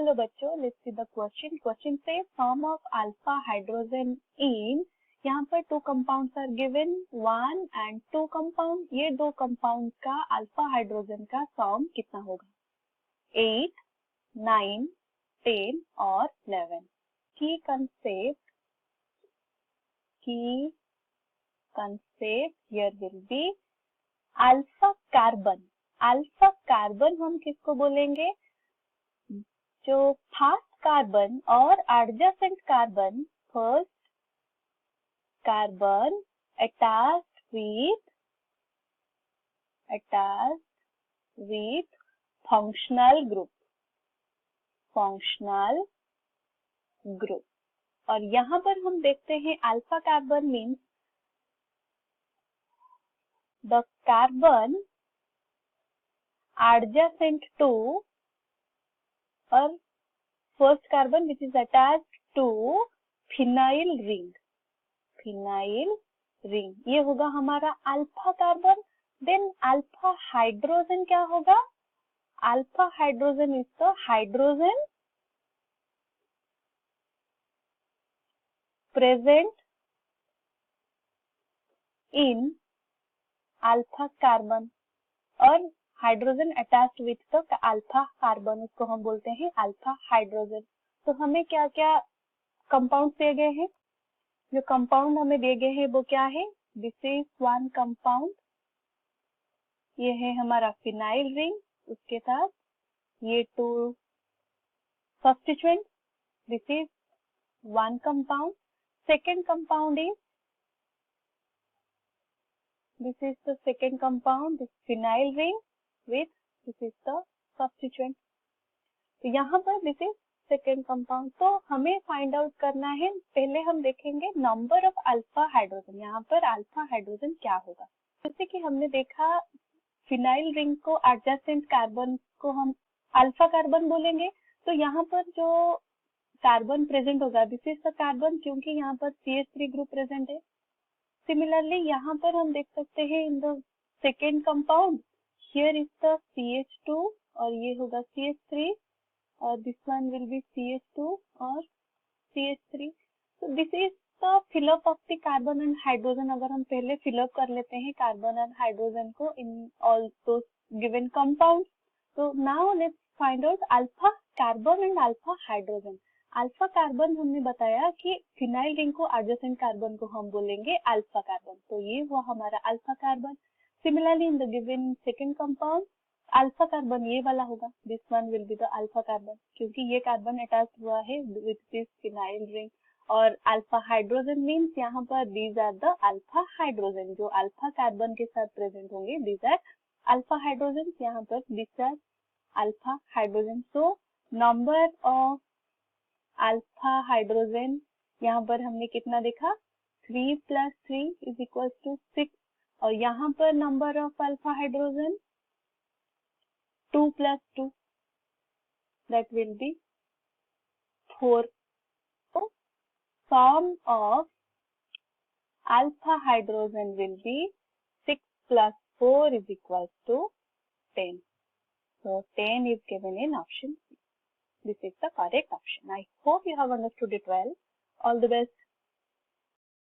चलो बच्चों, let's see the question. Question से form of alpha hydrogen in, यहाँ पर 2 compounds are given, 1 and 2 compound. ये 2 कंपाउंड का अल्फा हाइड्रोजन का फॉर्म कितना होगा? 8, 9, 10 और 11. की concept here will be alpha carbon. Alpha carbon हम किसको बोलेंगे? जो फास्ट कार्बन और adjacent carbon, first carbon attached with functional group. और यहाँ पर हम देखते हैं alpha carbon means the carbon adjacent to or first carbon which is attached to phenyl ring. ये होगा हमारा alpha carbon. Then alpha hydrogen क्या होगा? Alpha hydrogen is the hydrogen present in alpha carbon और hydrogen attached with the alpha carbon, उसको हम बोलते हैं अल्फा हाइड्रोजन. तो हमें क्या क्या कंपाउंड दिए गए हैं? जो कंपाउंड हमें दिए गए हैं वो क्या है? This is 1 compound. ये है हमारा फिनाइल रिंग, उसके साथ ये 2 substituent. This is 1 compound. Second compound is, this is the second compound, this phenyl ring with this is the substituent. तो यहाँ पर this is second compound. तो हमें फाइंड आउट करना है, पहले हम देखेंगे नंबर ऑफ अल्फा हाइड्रोजन. यहाँ पर अल्फा हाइड्रोजन क्या होगा? जैसे कि हमने देखा फिनाइल रिंग को एडजेसेंट कार्बन को हम अल्फा कार्बन बोलेंगे. तो यहाँ पर जो कार्बन प्रेजेंट होगा दिस इज द कार्बन, क्योंकि यहाँ पर CH3 ग्रुप प्रेजेंट है. सिमिलरली यहाँ पर हम देख सकते हैं in the second compound, here is the CH2 और ये होगा CH3 और this one will B CH2 और CH3. तो this is the fill up of the carbon and hydrogen. अगर हम पहले फिलअप कर लेते हैं कार्बन एंड हाइड्रोजन को in all those given compound. तो now let's find out alpha carbon and alpha hydrogen. Alpha carbon हमने बताया कि फिनाइल रिंग को एडजेसेंट कार्बन को हम बोलेंगे अल्फा कार्बन. तो ये हुआ हमारा alpha carbon. Similarly in the given second compound alpha carbon ये वाला होगा, this one will be the alpha carbon, क्योंकि ये कार्बन अटैच्ड हुआ है विद दिस फिनाइल रिंग. और अल्फा हाइड्रोजन मीन्स यहाँ पर these are the alpha hydrogen, जो अल्फा कार्बन के साथ प्रेजेंट होंगे दीज आर अल्फा हाइड्रोजन. यहाँ पर this are alpha hydrogen. So number of alpha hydrogen यहाँ पर हमने कितना देखा? 3 + 3 = 6. और यहाँ पर number of alpha hydrogen 2 + 2 that will be 4. So form of alpha hydrogen will be 6 + 4 = 10. So 10 is given in option C. This is the correct option. I hope you have understood it well. All the best.